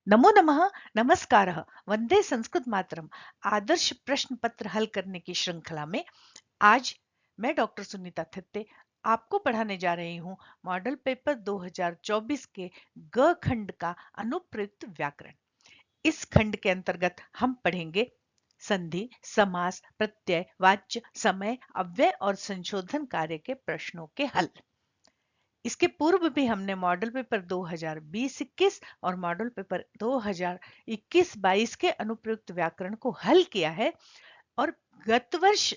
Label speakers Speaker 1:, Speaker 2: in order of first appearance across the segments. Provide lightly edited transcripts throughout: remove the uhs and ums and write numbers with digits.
Speaker 1: नमो नमः, नमस्कारः, वंदे संस्कृत मातरम। आदर्श प्रश्न पत्र हल करने की श्रृंखला में आज मैं डॉक्टर सुनीता थित्ते आपको पढ़ाने जा रही हूँ मॉडल पेपर 2024 के ग खंड का अनुप्रयुक्त व्याकरण। इस खंड के अंतर्गत हम पढ़ेंगे संधि, समास, प्रत्यय, वाच्य, समय, अव्यय और संशोधन कार्य के प्रश्नों के हल। इसके पूर्व भी हमने मॉडल पेपर 2020-21 और मॉडल पेपर 2021-22 के अनुप्रयुक्त व्याकरण को हल किया है और गत वर्ष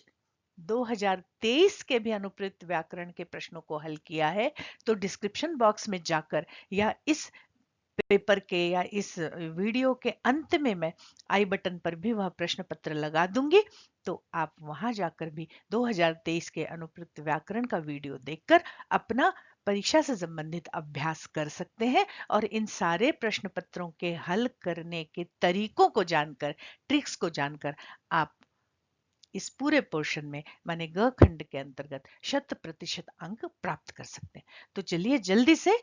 Speaker 1: 2023 के भी अनुप्रयुक्त व्याकरण के प्रश्नों को हल किया है। तो डिस्क्रिप्शन बॉक्स में जाकर या इस पेपर के या इस वीडियो के अंत में मैं आई बटन पर भी वह प्रश्न पत्र लगा दूंगी, तो आप वहां जाकर भी 2023 के अनुप्रयुक्त व्याकरण का वीडियो देखकर अपना परीक्षा से संबंधित अभ्यास कर सकते हैं और इन सारे प्रश्न पत्रों के हल करने के तरीकों को जानकर, ट्रिक्स को जानकर आप इस पूरे पोर्शन में माने ग खंड के अंतर्गत 100% अंक प्राप्त कर सकते हैं। तो चलिए जल्दी से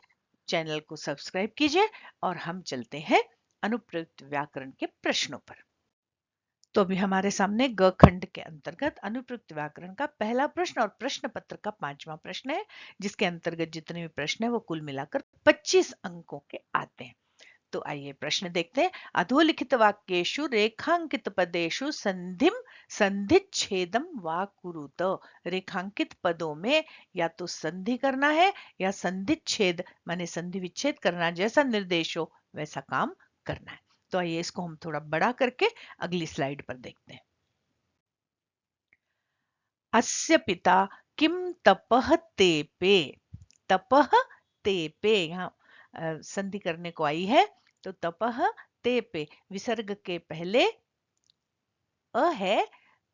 Speaker 1: चैनल को सब्सक्राइब कीजिए और हम चलते हैं अनुप्रयुक्त व्याकरण के प्रश्नों पर। तो अभी हमारे सामने ग खंड के अंतर्गत अनुप्रयुक्त व्याकरण का पहला प्रश्न और प्रश्न पत्र का 5वां प्रश्न है, जिसके अंतर्गत जितने भी प्रश्न है वो कुल मिलाकर 25 अंकों के आते हैं। तो आइए प्रश्न देखते हैं। अधोलिखित वाक्येषु रेखांकित पदेषु संधिम संधिच्छेदम वा कुरुत। रेखांकित पदों में या तो संधि करना है या संधिच्छेद माने संधि विच्छेद करना, जैसा निर्देश हो वैसा काम करना है। तो आइए इसको हम थोड़ा बड़ा करके अगली स्लाइड पर देखते हैं। अस्य पिता किम तपह तेपे। तपह तेपे यहाँ संधि करने को आई है। तो तपह तेपे विसर्ग के पहले अ है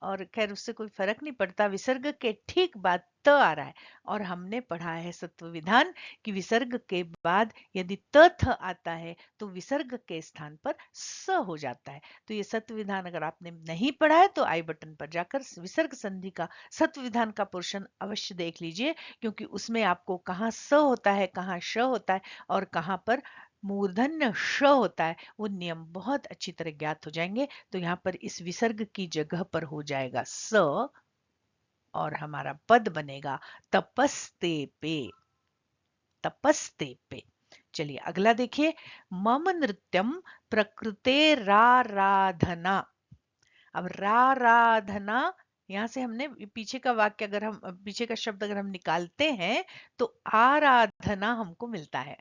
Speaker 1: और खैर उससे कोई फर्क नहीं पड़ता, विसर्ग के ठीक बाद त आ रहा है और हमने पढ़ा है सत्व विधान कि विसर्ग के बाद यदि त थ आता है तो विसर्ग के स्थान पर स हो जाता है। तो ये सत्व विधान अगर आपने नहीं पढ़ा है तो आई बटन पर जाकर विसर्ग संधि का सत्व विधान का पोर्शन अवश्य देख लीजिए, क्योंकि उसमें आपको कहाँ स होता है, कहाँ श होता है और कहाँ पर मूर्धन्य श होता है, वो नियम बहुत अच्छी तरह ज्ञात हो जाएंगे। तो यहाँ पर इस विसर्ग की जगह पर हो जाएगा स और हमारा पद बनेगा तपस्ते पे। तपस्ते पे। चलिए अगला देखिए। मम नृत्यम प्रकृतेराराधना। अब राराधना यहां से हमने पीछे का वाक्य अगर हम पीछे का शब्द अगर हम निकालते हैं तो आराधना हमको मिलता है।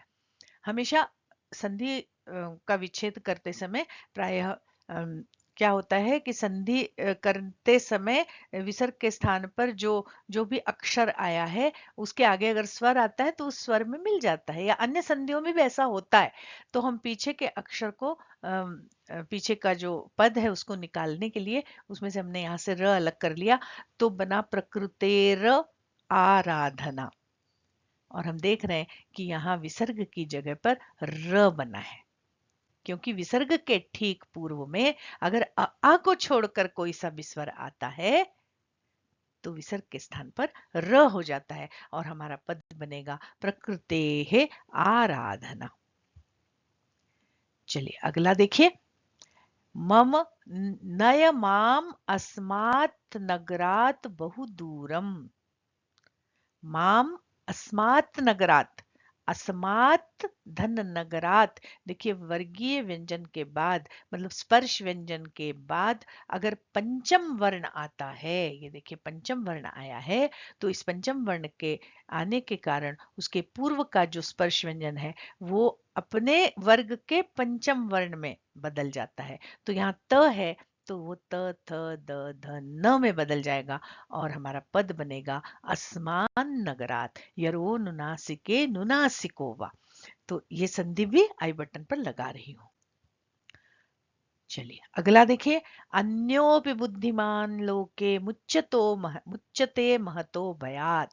Speaker 1: हमेशा संधि का विच्छेद करते समय प्रायः क्या होता है कि संधि करते समय विसर्ग के स्थान पर जो जो भी अक्षर आया है उसके आगे अगर स्वर आता है तो उस स्वर में मिल जाता है, या अन्य संधियों में भी ऐसा होता है। तो हम पीछे के अक्षर को पीछे का जो पद है उसको निकालने के लिए उसमें से हमने यहाँ से र अलग कर लिया, तो बना प्रकृतेर आराधना। और हम देख रहे हैं कि यहाँ विसर्ग की जगह पर र बना है, क्योंकि विसर्ग के ठीक पूर्व में अगर आ को छोड़कर कोई सा विस्वर आता है तो विसर्ग के स्थान पर र हो जाता है और हमारा पद बनेगा प्रकृते आराधना। चलिए अगला देखिए। मम नय माम अस्मात् नगरात बहु दूरम। माम अस्मात् नगरात, अस्मात् धन नगरात। देखिए वर्गीय व्यंजन के बाद मतलब स्पर्श व्यंजन के बाद अगर पंचम वर्ण आता है, ये देखिए पंचम वर्ण आया है, तो इस पंचम वर्ण के आने के कारण उसके पूर्व का जो स्पर्श व्यंजन है वो अपने वर्ग के पंचम वर्ण में बदल जाता है। तो यहाँ त है तो वो त थ द ध न में बदल जाएगा और हमारा पद बनेगा अस्मान नगरात यरो नुनासिके नुनासिकोवा। तो ये संधि भी आई बटन पर लगा रही हूं। चलिए अगला देखिए। अन्योपि बुद्धिमान लोके मुच्यते महतो भयात।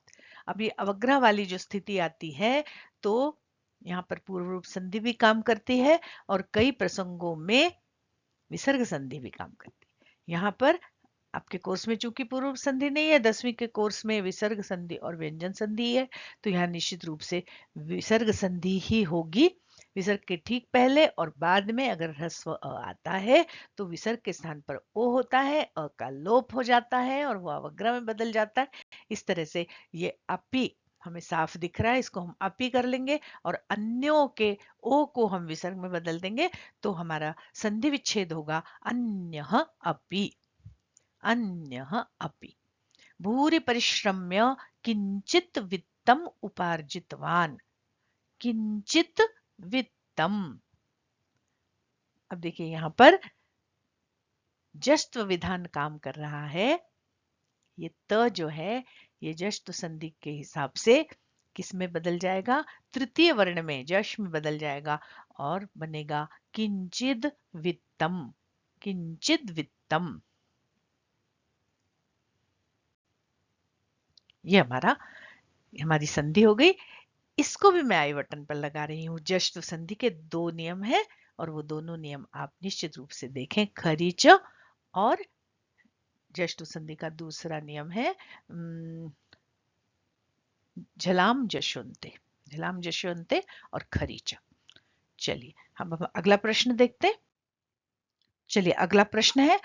Speaker 1: अभी अवग्रह वाली जो स्थिति आती है तो यहाँ पर पूर्व रूप संधि भी काम करती है और कई प्रसंगों में विसर्ग संधि भी काम करती है। यहाँ पर आपके कोर्स में चूंकि पूर्व संधि नहीं है, 10वीं के कोर्स में विसर्ग संधि और व्यंजन संधि है, तो यहाँ निश्चित रूप से विसर्ग संधि ही होगी। विसर्ग के ठीक पहले और बाद में अगर ह्रस्व अ आता है तो विसर्ग के स्थान पर ओ होता है, अ का लोप हो जाता है और वो अवग्रह में बदल जाता है। इस तरह से ये अपी हमें साफ दिख रहा है, इसको हम अपी कर लेंगे और अन्यों के ओ को हम विसर्ग में बदल देंगे तो हमारा संधि विच्छेद होगा अन्यः अपि। अन्यः अपि। भूरि परिश्रम्य किंचित वित्तम उपार्जितवान। किंचित वित्तम। अब देखिए यहां पर जश्त्व विधान काम कर रहा है। ये त जो है ये जश्त्व संधि के हिसाब से किस में बदल जाएगा? तृतीय वर्ण में जश में बदल जाएगा और बनेगा किंचिद वित्तम। किंचिद वित्तम। ये हमारी संधि हो गई। इसको भी मैं आई बटन पर लगा रही हूँ। जश्त्व संधि के दो नियम है और वो दोनों नियम आप निश्चित रूप से देखें। खरीच और जश्त्व संधि का दूसरा नियम है झलाम जशोन्ते। झलाम जशोन्ते और खरीच। चलिए हम अगला प्रश्न देखते हैं। चलिए अगला प्रश्न है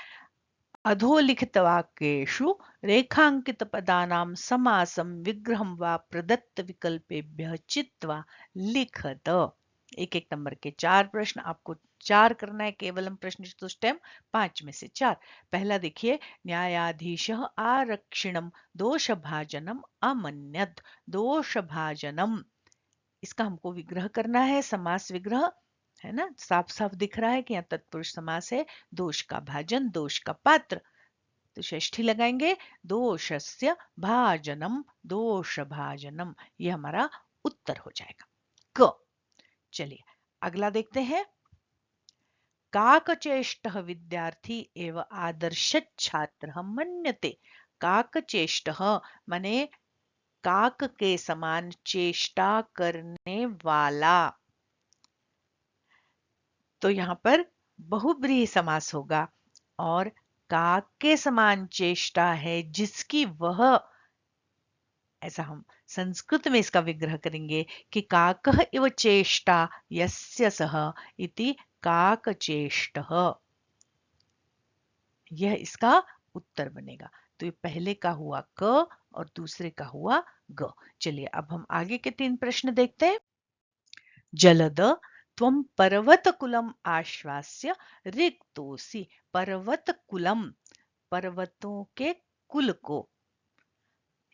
Speaker 1: अधोलिखित वाक्येषु रेखांकित पदानां समासं विग्रहं वा प्रदत्त विकल्पेभ्यः चित्वा लिखत। एक एक नंबर के 4 प्रश्न आपको 4 करना है। केवलम प्रश्न चतुष्टयम 5 में से 4। पहला देखिए न्यायाधीशः आरक्षिणं दोषभाजनम अमन्यत। दोषभाजनम इसका हमको विग्रह करना है। समास विग्रह है ना, साफ साफ दिख रहा है कि यहाँ तत्पुरुष समास है। दोष का भाजन, दोष का पात्र, तो षष्ठी लगाएंगे। दोषस्य भाजनम, दोष भाजनम, ये हमारा उत्तर हो जाएगा क। चलिए अगला देखते हैं। काकचेष्टः विद्यार्थी एव आदर्श छात्र मन्यते। काकचेष्टः माने काक के समान चेष्टा करने वाला। तो यहां पर बहुब्रीहि समास होगा और काक के समान चेष्टा है जिसकी वह, ऐसा हम संस्कृत में इसका विग्रह करेंगे कि काकः इव चेष्टा यस्य सः इति काकचेष्टः। यह इसका उत्तर बनेगा। तो ये पहले का हुआ क और दूसरे का हुआ ग। चलिए अब हम आगे के 3 प्रश्न देखते हैं। जलद त्वं पर्वतकुलम आश्वास्य रिक्तोसि। पर्वतकुलम, पर्वतों के कुल को,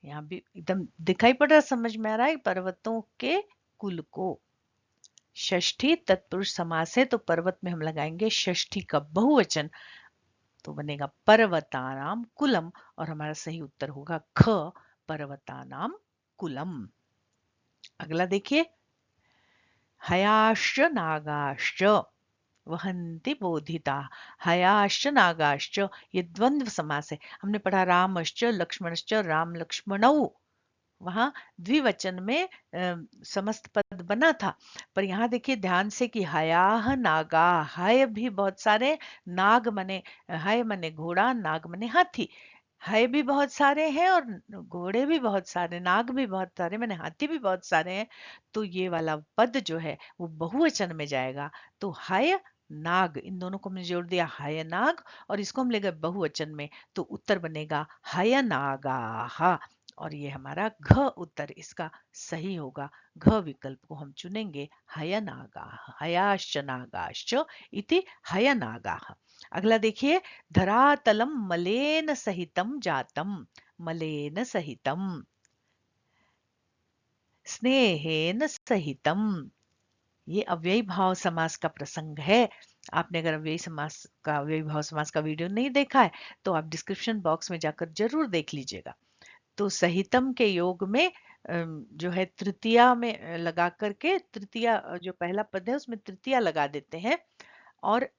Speaker 1: यहाँ भी एकदम दिखाई पड़ रहा, समझ में आ रहा है, पर्वतों के कुल को। षष्ठी तत्पुरुष समास है तो पर्वत में हम लगाएंगे षष्ठी का बहुवचन, तो बनेगा पर्वतानाम कुलम और हमारा सही उत्तर होगा ख, पर्वतानाम कुलम। अगला देखिए हयाश्च नागाश्च वहन्ति बोधिता। हयाश्च नागाश्च ये द्वंद्व समास है। हमने पढ़ा रामश्च लक्ष्मणश्च, राम लक्ष्मणौ, वहां द्विवचन में समस्त पद बना था। पर यहाँ देखिए ध्यान से कि हयाह नागा, हय भी बहुत सारे, नाग मने, हय मने घोड़ा, नाग मने हाथी। हय भी बहुत सारे हैं और घोड़े भी बहुत सारे, नाग भी बहुत सारे, मैंने हाथी भी बहुत सारे हैं। तो ये वाला पद जो है वो बहुवचन में जाएगा। तो हय नाग, इन दोनों को हमने जोड़ दिया हय नाग और इसको हम ले गए बहुवचन में, तो उत्तर बनेगा हय नागाः। और ये हमारा घ उत्तर इसका सही होगा। घ विकल्प को हम चुनेंगे। हय नागाः, हयाश्च नागाश्च इति हय नागाः। अगला देखिए धरातलम मलेन सहितम जातम। मलेन सहितम, स्नेहेन सहितम, ये अव्ययी भाव समास का प्रसंग है। आपने अगर अव्ययी समास का, अव्ययी भाव समास का वीडियो नहीं देखा है तो आप डिस्क्रिप्शन बॉक्स में जाकर जरूर देख लीजिएगा। तो सहितम के योग में जो है तृतीया में लगा करके, तृतीया जो पहला पद है उसमें तृतीया लगा देते हैं और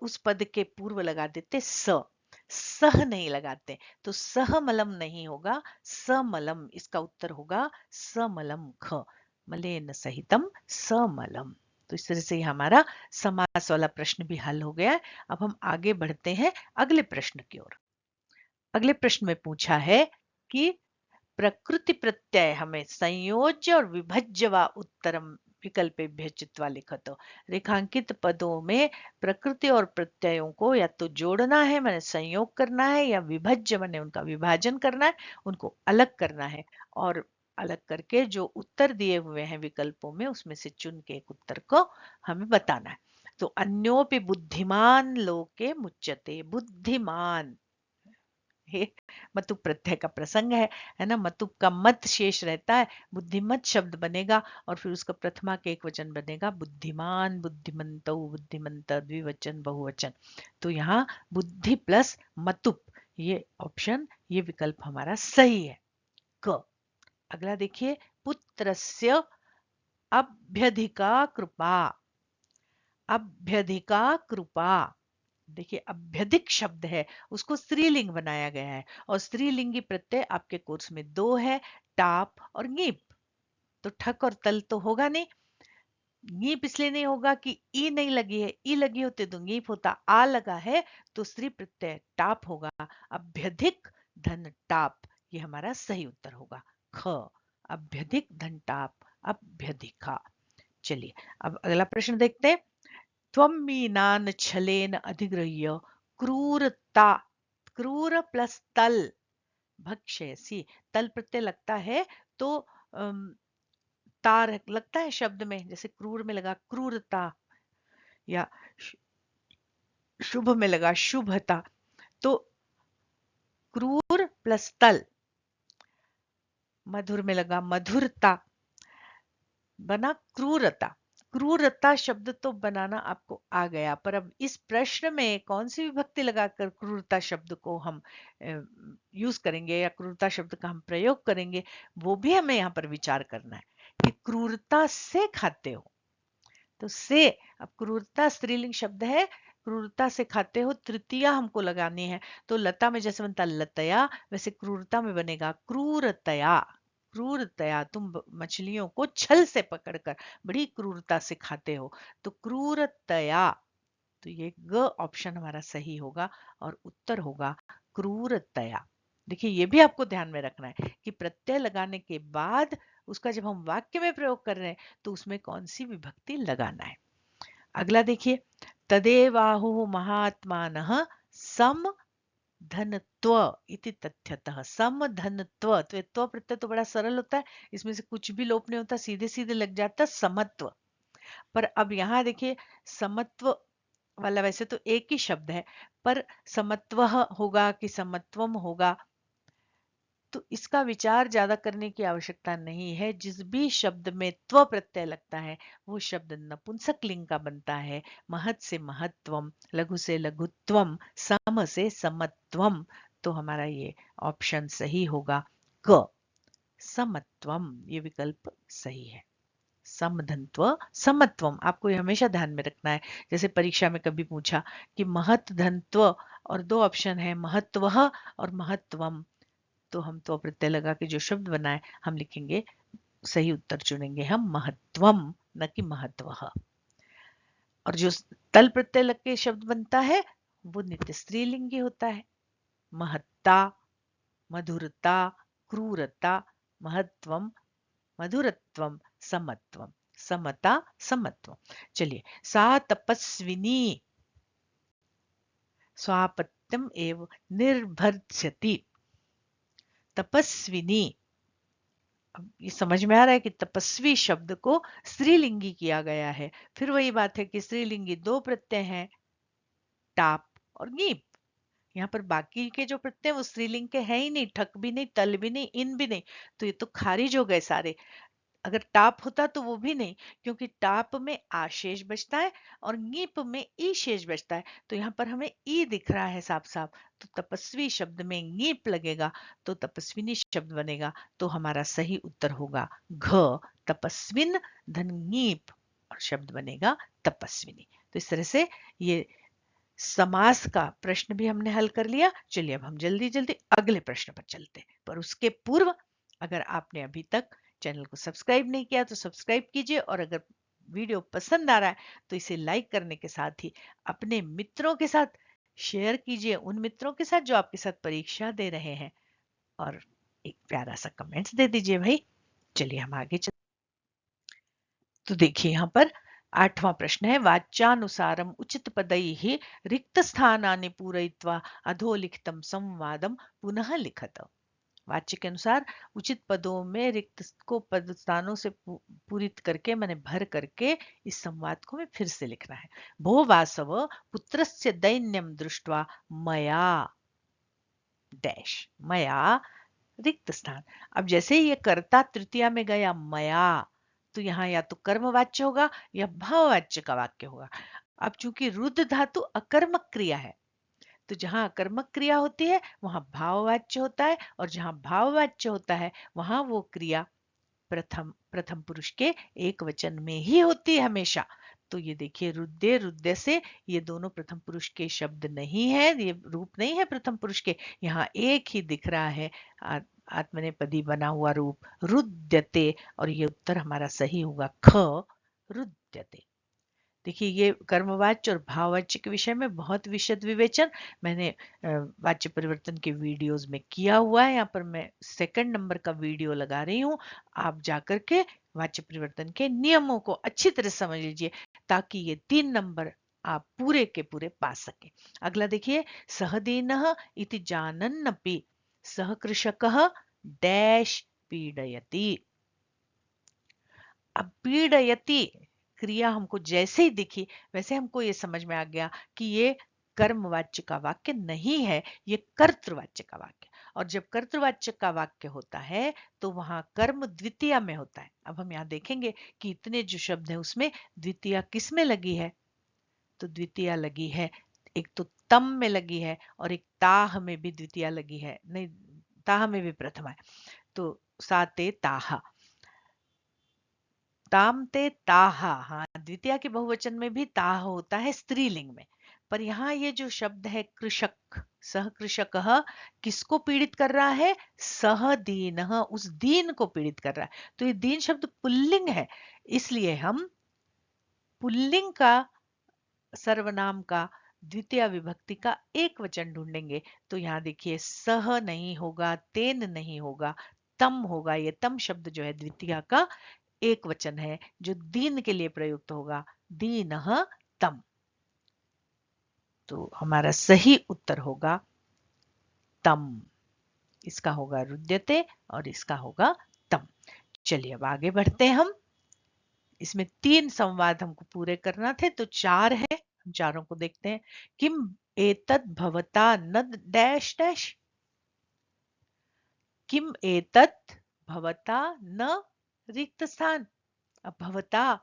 Speaker 1: उस पद के पूर्व लगा देते स, सह नहीं लगाते, तो सहमलम नहीं होगा, समलम इसका उत्तर होगा। समलम ख, मलेन सहितम समलम। तो इस तरह से हमारा समास वाला प्रश्न भी हल हो गया है। अब हम आगे बढ़ते हैं अगले प्रश्न की ओर। अगले प्रश्न में पूछा है कि प्रकृति प्रत्यय हमें संयोज्य और विभज्य व उत्तरम विकल्पेभ्य चित्वा लिखतो। रेखांकित पदों में प्रकृति और प्रत्ययों को या तो जोड़ना है माने संयोग करना है, या विभज्य माने उनका विभाजन करना है, उनको अलग करना है, और अलग करके जो उत्तर दिए हुए हैं विकल्पों में उसमें से चुन के एक उत्तर को हमें बताना है। तो अन्योपि बुद्धिमान लोके मुच्यते, बुद्धिमान ये मतु प्रत्यय का प्रसंग है ना। मतु का मत शेष रहता है, बुद्धिमत शब्द बनेगा और फिर उसका प्रथमा के एक वचन बनेगा बुद्धिमान, बुद्धिमंतो, बुद्धिमंत द्विवचन बहुवचन। तो यहाँ बुद्धि प्लस मतुप, ये ऑप्शन, ये विकल्प हमारा सही है क। अगला देखिए, पुत्रस्य अभ्यधिका कृपा, अभ्यधिका कृपा। देखिए अभ्यधिक शब्द है, उसको स्त्रीलिंग बनाया गया है, और स्त्रीलिंगी प्रत्यय आपके कोर्स में दो है, टाप और ङीप। तो ठक और तल तो होगा नहीं, ङीप इसलिए नहीं होगा कि ई नहीं लगी है, ई लगी होती तो ङीप होता, आ लगा है तो स्त्री प्रत्यय टाप होगा। अभ्यधिक धन टाप, ये हमारा सही उत्तर होगा ख। अभ्यधिक धन टाप, अभ्यधिका। चलिए अब अगला प्रश्न देखते हैं। त्वं मीनान छलेन अधिगृह्य क्रूरता, क्रूर प्लस तल भक्षयसी। तल प्रत्यय लगता है तो तार लगता है शब्द में, जैसे क्रूर में लगा क्रूरता, या शुभ में लगा शुभता। तो क्रूर प्लस तल, मधुर में लगा मधुरता, बना क्रूरता। क्रूरता शब्द तो बनाना आपको आ गया, पर अब इस प्रश्न में कौन सी विभक्ति लगाकर क्रूरता शब्द को हम यूज करेंगे या क्रूरता शब्द का हम प्रयोग करेंगे, वो भी हमें यहाँ पर विचार करना है कि क्रूरता से खाते हो। तो से, अब क्रूरता स्त्रीलिंग शब्द है, क्रूरता से खाते हो, तृतीया हमको लगानी है। तो लता में जैसे बनता लतया, वैसे क्रूरता में बनेगा क्रूरतया। क्रूरतया, तुम मछलियों को छल से पकड़कर बड़ी क्रूरता से खाते हो, तो क्रूरतया। तो ये ग ऑप्शन हमारा सही होगा और उत्तर होगा क्रूरतया। देखिए ये भी आपको ध्यान में रखना है कि प्रत्यय लगाने के बाद उसका जब हम वाक्य में प्रयोग कर रहे हैं तो उसमें कौन सी विभक्ति लगाना है। अगला देखिए, तदेवाहुः महात्मानः सम धनत्व इति तथ्यतः। सम धनत्व, तो ये त्व प्रत्यय तो बड़ा सरल होता है, इसमें से कुछ भी लोप नहीं होता, सीधे सीधे लग जाता समत्व। पर अब यहाँ देखिए, समत्व वाला वैसे तो एक ही शब्द है, पर समत्व होगा कि समत्वम होगा, तो इसका विचार ज्यादा करने की आवश्यकता नहीं है। जिस भी शब्द में त्व प्रत्यय लगता है वो शब्द नपुंसक लिंग का बनता है। महत से महत्वम, लघु से लघुत्वम, सम से समत्वम। तो हमारा ये ऑप्शन सही होगा क, समत्वम, ये विकल्प सही है। समधनत्व समत्वम, आपको ये हमेशा ध्यान में रखना है। जैसे परीक्षा में कभी पूछा कि महत धनत्व, और दो ऑप्शन है महत्व और महत्वम, तो हम तो प्रत्यय लगा के जो शब्द बनाए हम लिखेंगे, सही उत्तर चुनेंगे हम महत्वम, न कि महत्व। और जो तल प्रत्यय लग के शब्द बनता है वो नित्य स्त्रीलिंगी होता है। महत्ता, मधुरता, क्रूरता, महत्वम, मधुरत्वम, समत्वम, समता, समत्वम। चलिए, सा तपस्विनी स्वापत्यम एव निर्भर्त्स्यति। तपस्विनी, अब ये समझ में आ रहा है कि तपस्वी शब्द को स्त्रीलिंगी किया गया है। फिर वही बात है कि स्त्रीलिंगी दो प्रत्यय हैं, टाप और ङीप। यहाँ पर बाकी के जो प्रत्यय वो स्त्रीलिंग के हैं ही नहीं, ठक भी नहीं, तल भी नहीं, इन भी नहीं, तो ये तो खारिज हो गए सारे। अगर टाप होता तो वो भी नहीं, क्योंकि टाप में आशेष बचता है और ङीप में ई शेष बचता है, तो यहाँ पर हमें ई दिख रहा है साफ साफ। तो तपस्वी शब्द में ङीप लगेगा तो तपस्विनी शब्द बनेगा, तो हमारा सही उत्तर होगा घ, तपस्विन धन ङीप, और शब्द बनेगा तपस्विनी। तो इस तरह से ये समास का प्रश्न भी हमने हल कर लिया। चलिए अब हम जल्दी जल्दी अगले प्रश्न पर चलते हैं, पर उसके पूर्व अगर आपने अभी तक चैनल को सब्सक्राइब नहीं किया तो सब्सक्राइब कीजिए, और अगर वीडियो पसंद आ रहा है तो इसे लाइक करने के साथ ही अपने मित्रों के साथ शेयर कीजिए, उन मित्रों के साथ जो आपके साथ परीक्षा दे रहे हैं, और एक प्यारा सा कमेंट्स दे दीजिए भाई। चलिए हम आगे चलते। तो देखिए यहाँ पर 8वां प्रश्न है, वाच्यानुसारम उचित पदैः रिक्त स्थानानि पूरयित्वा अधोलिखितं संवादं पुनः लिखत। वाच्य के अनुसार उचित पदों में रिक्त को पद स्थानों से पूरित करके मैंने भर करके इस संवाद को मैं फिर से लिखना है। भो वासव पुत्रस्य दैन्यं दृष्ट्वा मया डैश, मया रिक्त स्थान। अब जैसे ही ये कर्ता तृतीया में गया मया, तो यहाँ या तो कर्मवाच्य होगा या भाववाच्य का वाक्य होगा। अब चूंकि रुद्ध धातु अकर्मक क्रिया है, तो जहां अकर्मक क्रिया होती है वहां भाववाच्य होता है, और जहां भाववाच्य होता है वहां वो क्रिया प्रथम प्रथम पुरुष के एक वचन में ही होती है हमेशा। तो ये देखिए, रुद्दे रुद्दे से ये दोनों प्रथम पुरुष के शब्द नहीं है, ये रूप नहीं है प्रथम पुरुष के। यहाँ एक ही दिख रहा है आत्मनेपदी बना हुआ रूप रुद्यते, और ये उत्तर हमारा सही होगा ख, रुद्यते। देखिए, ये कर्मवाच्य और भाववाच्य के विषय में बहुत विशद विवेचन मैंने वाच्य परिवर्तन के वीडियोस में किया हुआ है। यहाँ पर मैं 2nd नंबर का वीडियो लगा रही हूँ, आप जाकर के वाच्य परिवर्तन के नियमों को अच्छी तरह समझ लीजिए, ताकि ये 3 नंबर आप पूरे के पूरे पा सके। अगला देखिए, सहदीनः इति जानन्नपि सह कृषकः डैश पीडयति। अब पीडयति क्रिया हमको जैसे ही दिखी वैसे हमको ये समझ में आ गया कि ये कर्मवाच्य का वाक्य नहीं है, ये कर्तृवाच्य का वाक्य। और जब कर्तृवाच्य का वाक्य होता है तो वहां कर्म द्वितीया में होता है। अब हम यहाँ देखेंगे कि इतने जो शब्द है उसमें द्वितीया किस में लगी है, तो द्वितीया लगी है एक तो तम में लगी है, और एक ताह में भी द्वितीया लगी है, नहीं ताह में भी प्रथमा है। तो साते ताहा, तामते ताहा, हाँ द्वितीया के बहुवचन में भी ताह होता है स्त्रीलिंग में। पर यहाँ ये जो शब्द है कृषक, सह कृषक, किसको पीड़ित कर रहा है, सह दीन, उस दीन को पीड़ित कर रहा है। तो ये दीन शब्द पुल्लिंग है, इसलिए हम पुल्लिंग का सर्वनाम का द्वितीय विभक्ति का एक वचन ढूंढेंगे। तो यहाँ देखिए, सह नहीं होगा, तेन नहीं होगा, तम होगा। ये तम शब्द जो है द्वितीय का एक वचन है जो दीन के लिए प्रयुक्त होगा, दीनः तम। तो हमारा सही उत्तर होगा तम, इसका होगा रुद्यते और इसका होगा तम। चलिए अब आगे बढ़ते हैं हम। इसमें 3 संवाद हमको पूरे करना थे, तो 4 है, हम चारों को देखते हैं। किम एतत् भवता न डैश डैश, किम एतत् भवता न रिक्त स्थान। अब भवता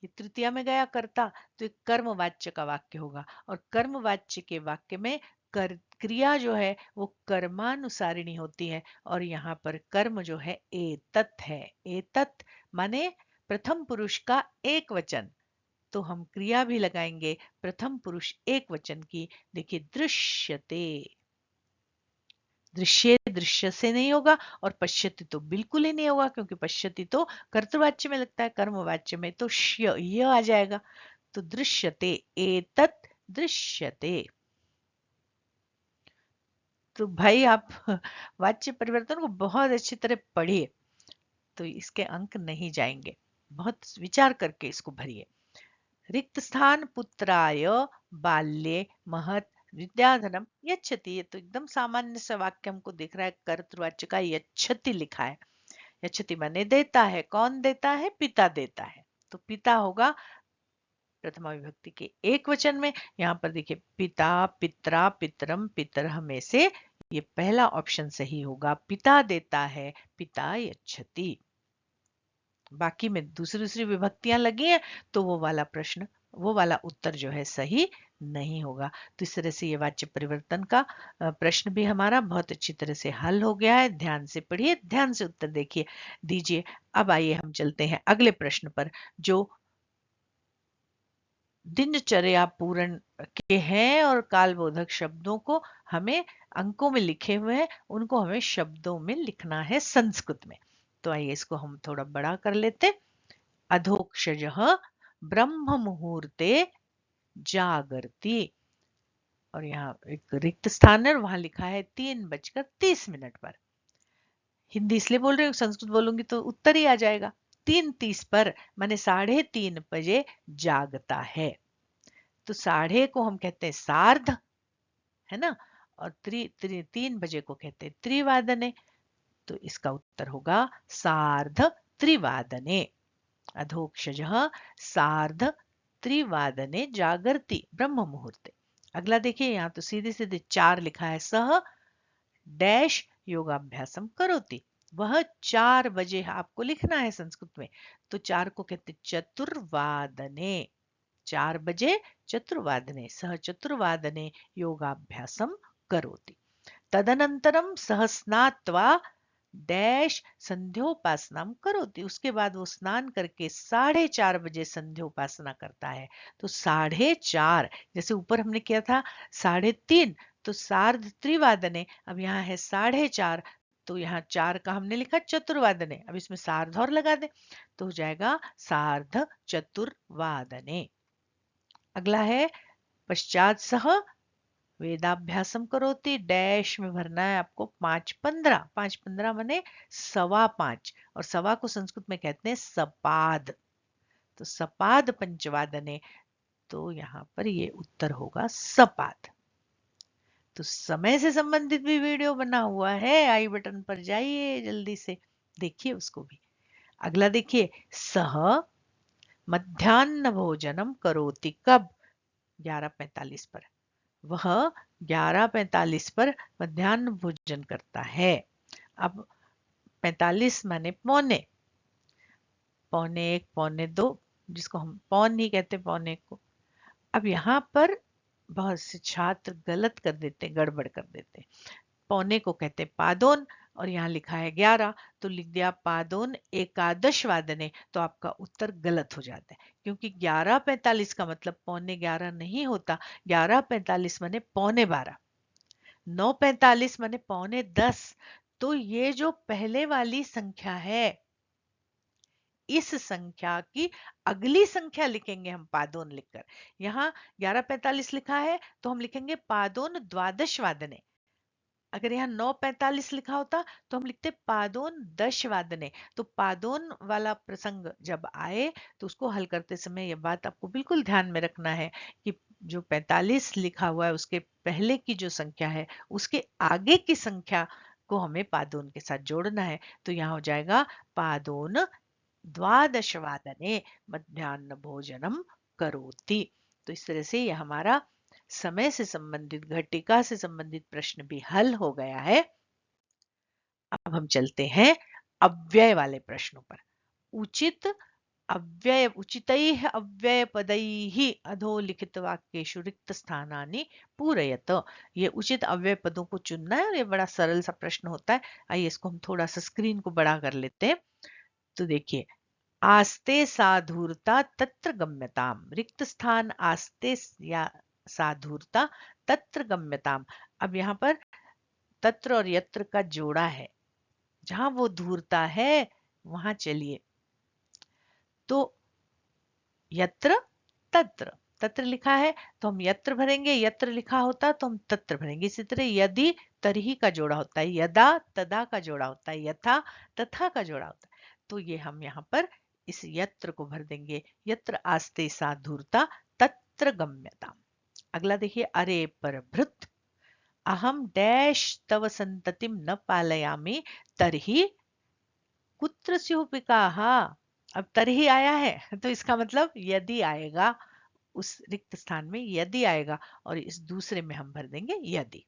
Speaker 1: ये तृतीया में गया कर्ता, तो एक कर्मवाच्य का वाक्य होगा, और कर्मवाच्य के वाक्य में क्रिया जो है वो कर्मानुसारिणी होती है, और यहाँ पर कर्म जो है एतत् है। एतत् माने प्रथम पुरुष का एक वचन, तो हम क्रिया भी लगाएंगे प्रथम पुरुष एक वचन की। देखिए, दृश्यते, दृश्य दृश्य से नहीं होगा, और पश्यति तो बिल्कुल ही नहीं होगा, क्योंकि पश्यति तो कर्तवाच्य में लगता है, कर्मवाच्य में तो श्य ये आ जाएगा। तो दृश्यते, एतत् दृश्यते। तो भाई आप वाच्य परिवर्तन को बहुत अच्छी तरह पढ़िए, तो इसके अंक नहीं जाएंगे। बहुत विचार करके इसको भरिए। रिक्त स्थान पुत्राय बाल्ये महत् विद्याधनम यच्छति, ये तो एकदम सामान्य सा वाक्य हमको दिख रहा है, कर्तृवाच्य का यच्छति लिखा है। यच्छति माने देता है, कौन देता है, पिता देता है। तो पिता होगा प्रथमा विभक्ति के एक वचन में। यहाँ पर देखिए, पिता, पित्रा, पितरम, पितरह में से ये पहला ऑप्शन सही होगा, पिता देता है, पिता यच्छति। बाकी में दूसरी दूसरी विभक्तियां लगी हैं, तो वो वाला प्रश्न, वो वाला उत्तर जो है सही नहीं होगा। तो इस तरह से ये वाच्य परिवर्तन का प्रश्न भी हमारा बहुत अच्छी तरह से हल हो गया है। ध्यान से पढ़िए, ध्यान से उत्तर देखिए दीजिए। अब आइए हम चलते हैं अगले प्रश्न पर, जो दिनचर्या पूर्ण के हैं और कालबोधक शब्दों को हमें अंकों में लिखे हुए हैं, उनको हमें शब्दों में लिखना है संस्कृत में। तो आइए इसको हम थोड़ा बड़ा कर लेते। अधोक्षजः ब्रह्म मुहूर्ते जागर्ति, और यहाँ एक रिक्त स्थान है, वहां लिखा है 3:30 पर। हिंदी इसलिए बोल रही हूँ, संस्कृत बोलूंगी तो उत्तर ही आ जाएगा। 3:30 पर माने 3:30 बजे जागता है। तो साढ़े को हम कहते हैं सार्ध, है ना, और 3 बजे को कहते हैं त्रिवादने। तो इसका उत्तर होगा सार्ध त्रिवादने। अधोक्षजः सार्ध त्रिवादने जागर्ति ब्रह्म मुहूर्ते। अगला देखिए, यहाँ तो सीधे सीधे 4 लिखा है। सह डैश योगाभ्यासम करोति। वह 4 बजे आपको लिखना है संस्कृत में। तो 4 को कहते चतुर्वादने। 4 बजे चतुर्वादने, सह चतुर्वादने योगाभ्यासम करोति। तदनंतरम सह स्नात्वा डैश संध्योपासना करोति। उसके बाद वो स्नान करके 4:30 बजे संध्योपासना करता है। तो 4:30, जैसे ऊपर हमने किया था 3:30, तो सार्ध त्रिवादने, अब यहाँ है 4:30, तो यहाँ 4 का हमने लिखा चतुर्वादने, अब इसमें सार्ध और लगा दे तो हो जाएगा सार्ध चतुर्वादने। अगला है पश्चात सह वेदाभ्यासम करोति डैश में भरना है आपको 5:15। 5:15 माने 5:15, और सवा को संस्कृत में कहते हैं सपाद। तो सपाद पंचवादने, तो यहाँ पर ये उत्तर होगा सपाद। तो समय से संबंधित भी वीडियो बना हुआ है, आई बटन पर जाइए जल्दी से देखिए उसको भी। अगला देखिए, सह मध्याह्न भोजनम करोति कब? 11:45 पर। वह 11:45 पर मध्याह्न भोजन करता है। अब 45 माने पौने, पौने 1, पौने 2, जिसको हम पौन नहीं कहते, पौने 1 को। अब यहाँ पर बहुत से छात्र गलत कर देते, गड़बड़ कर देते। पौने को कहते पादोन, और यहाँ लिखा है 11, तो लिख दिया पादोन एकादश वादने, तो आपका उत्तर गलत हो जाता है, क्योंकि 11:45 का मतलब पौने 11 नहीं होता। 11:45 माने पौने 12, 9:45 माने पौने 10। तो ये जो पहले वाली संख्या है, इस संख्या की अगली संख्या लिखेंगे हम पादोन लिखकर। यहाँ 11:45 लिखा है तो हम लिखेंगे पादोन द्वादश वादने। अगर यहाँ 9:45 लिखा होता तो हम लिखते पादोन दश वादने। तो पादोन वाला प्रसंग जब आए तो उसको हल करते समय यह बात आपको बिल्कुल ध्यान में रखना है कि जो 45 लिखा हुआ है उसके पहले की जो संख्या है उसके आगे की संख्या को हमें पादोन के साथ जोड़ना है। तो यहाँ हो जाएगा पादोन द्वादशवादने मध्याह्न भोजनम करोति। तो इस तरह से ये हमारा समय से संबंधित, घटिका से संबंधित प्रश्न भी हल हो गया है। अब हम चलते हैं अव्यय वाले प्रश्नों पर। उचित अव्यय उचितैः अव्यय पदैः अधोलिखित वाक्येषु रिक्त स्थानानि पूरयत। ये उचित अव्यय पदों को चुनना है और ये बड़ा सरल सा प्रश्न होता है। आइए इसको हम थोड़ा सा स्क्रीन को बड़ा कर लेते हैं। तो देखिए, आस्ते साधुरता तत्र गम्यताम, रिक्त स्थान आस्ते या साधुरता तत्र गम्यताम। अब यहाँ पर तत्र और यत्र का जोड़ा है, जहां वो धूर्ता है वहां चलिए। तो यत्र तत्र, तत्र लिखा है तो हम यत्र भरेंगे, यत्र लिखा होता तो हम तत्र भरेंगे। इसी तरह यदि तरही का जोड़ा होता है, यदा तदा का जोड़ा होता है, यथा तथा का जोड़ा होता है, तो ये हम यहाँ पर इस यत्र को भर देंगे। यत्र आस्ते साधुरता तत्र गम्यता। अगला देखिए, अरे परभृत अहम डैश तव संततिम न पालयामि तरही कुत्र स्युपिकाः। अब तरही आया है तो इसका मतलब यदि आएगा, उस रिक्त स्थान में यदि आएगा, और इस दूसरे में हम भर देंगे यदि।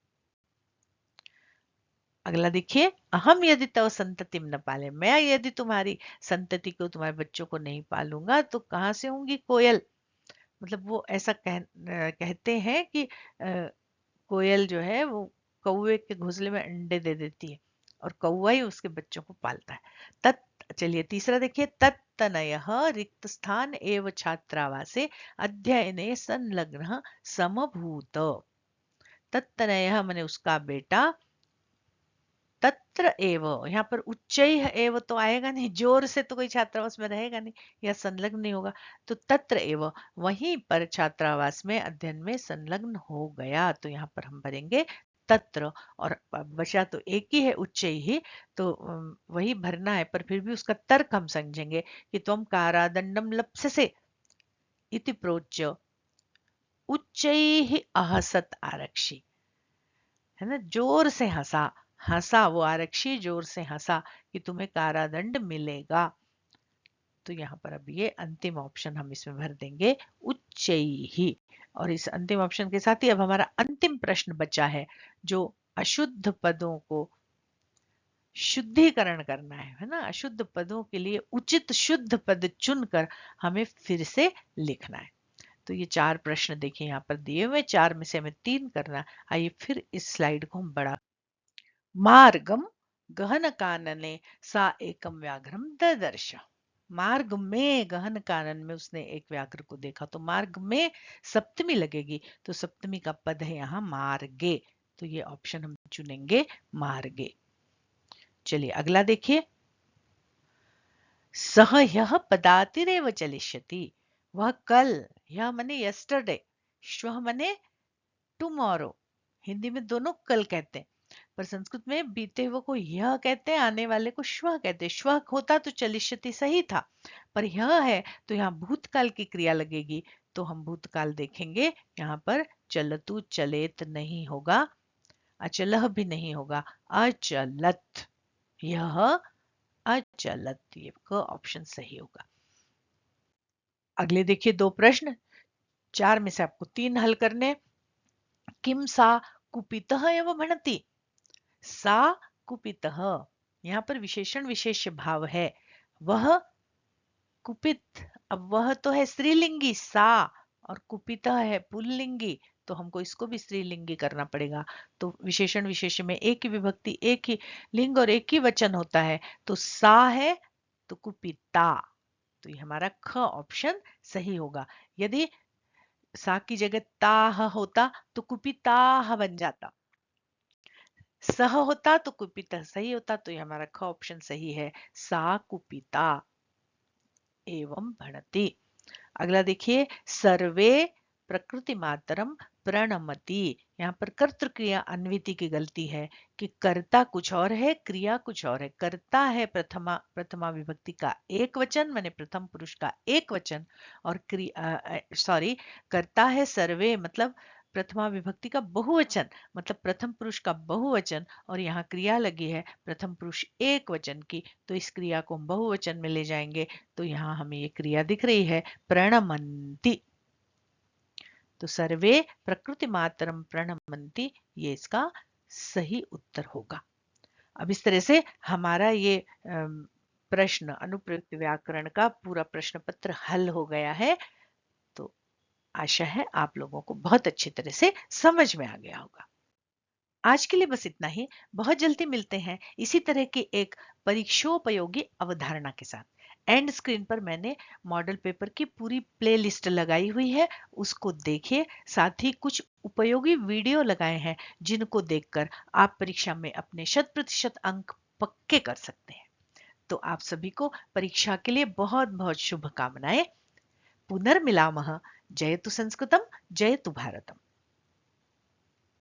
Speaker 1: अगला देखिए, अहम यदि तव संततिम न पाले, मैं यदि तुम्हारी संतति को, तुम्हारे बच्चों को नहीं पालूंगा तो कहां से होंगी कोयल। मतलब वो ऐसा कहते हैं कि कोयल जो है वो कौवे के घोंसले में अंडे दे देती है और कौवा ही उसके बच्चों को पालता है। चलिए तीसरा देखिए, तत्तनयः रिक्त स्थान एव छात्रावासे अध्ययने संलग्न समभूत। तत्तनयः माने उसका बेटा, तत्र एव, यहाँ पर उच्चैः एव तो आएगा नहीं, जोर से तो कोई छात्रावास में रहेगा नहीं या संलग्न नहीं होगा। तो तत्र एव, वहीं पर छात्रावास में अध्ययन में संलग्न हो गया, तो यहाँ पर हम भरेंगे तत्र, और बचा तो एक ही है उच्चैः, तो वही भरना है, पर फिर भी उसका तर्क हम समझेंगे कि त्वं कारादंडम लप्स्यसे इति प्रोच्य उच्चैः अहसत आरक्षी, है ना, जोर से हंसा, हंसा वो आरक्षी, जोर से हंसा कि तुम्हें कारादंड मिलेगा। तो यहाँ पर अब ये अंतिम ऑप्शन हम इसमें भर देंगे उच्चैः। और इस अंतिम ऑप्शन के साथ ही अब हमारा अंतिम प्रश्न बचा है, जो अशुद्ध पदों को शुद्धिकरण करना है ना, अशुद्ध पदों के लिए उचित शुद्ध पद चुनकर हमें फिर से लिखना है। तो ये 4 प्रश्न देखिए यहाँ पर दिए हुए, 4 में से हमें 3 करना। आइए फिर इस स्लाइड को हम बड़ा, मार्गम गहन कानने सा एकम व्याघ्रम ददर्श। मार्ग में, गहन कानन में उसने एक व्याघ्र को देखा, तो मार्ग में सप्तमी लगेगी, तो सप्तमी का पद है यहाँ मार्गे, तो ये ऑप्शन हम चुनेंगे मार्गे। चलिए अगला देखिए, सह यह पदातिरेव चलिष्यति, वह कल, यह मने यस्टरडे, श्वः मने टुमारो, हिंदी में दोनों कल कहते हैं, पर संस्कृत में बीते हुए को यह कहते हैं, आने वाले को श्वः कहते हैं। श्वः होता तो चलिष्यति सही था, पर यह है तो यहाँ भूतकाल की क्रिया लगेगी, तो हम भूतकाल देखेंगे, यहाँ पर चलतु चलेत नहीं होगा, अचलह भी नहीं होगा, अचलत, यह अचलत, ये ऑप्शन सही होगा। अगले देखिए 2 प्रश्न, 4 में से आपको 3 हल करने। किम सा कुपितः एव भणति, सा कुपितः, यहाँ पर विशेषण विशेष्य भाव है, वह कुपित, अब वह तो है स्त्रीलिंगी सा, और कुपितः है पुल्लिंगी, तो हमको इसको भी स्त्रीलिंगी करना पड़ेगा। तो विशेषण विशेष्य में एक ही विभक्ति, एक ही लिंग और एक ही वचन होता है, तो सा है तो कुपिता, तो ये हमारा ख ऑप्शन सही होगा। यदि सा की जगह ताह होता तो कुपिताह बन जाता, सह होता तो कुपिता सही होता, तो ये हमारा ख ऑप्शन सही है, सा कुपिता एवं भणति। अगला देखिए, सर्वे प्रकृति मातरम प्रणमति, यहाँ पर कर्तृ क्रिया अन्विति की गलती है कि कर्ता कुछ और है, क्रिया कुछ और है। कर्ता है प्रथमा विभक्ति का एक वचन, माने प्रथम पुरुष का एक वचन, और कर्ता है सर्वे, मतलब प्रथमा विभक्ति का बहुवचन, मतलब प्रथम पुरुष का बहुवचन, और यहाँ क्रिया लगी है प्रथम पुरुष एक वचन की, तो इस क्रिया को हम बहुवचन में ले जाएंगे, तो यहाँ हमें ये क्रिया दिख रही है प्रणमन्ति, तो सर्वे प्रकृति मातरम प्रणमन्ति, ये इसका सही उत्तर होगा। अब इस तरह से हमारा ये प्रश्न, अनुप्रयुक्त व्याकरण का पूरा प्रश्न पत्र हल हो गया है। तो आशा है आप लोगों को बहुत अच्छी तरह से समझ में आ गया होगा। आज के लिए बस इतना ही, बहुत जल्दी मिलते हैं इसी तरह की एक परीक्षोपयोगी अवधारणा के साथ। एंड स्क्रीन पर मैंने मॉडल पेपर की पूरी प्लेलिस्ट लगाई हुई है, उसको देखिए, साथ ही कुछ उपयोगी वीडियो लगाए हैं जिनको देखकर आप परीक्षा में अपने 100% अंक पक्के कर सकते हैं। तो आप सभी को परीक्षा के लिए बहुत बहुत शुभकामनाएं। पुनर्मिलामः। जयतु संस्कृतम, जयतु भारतम।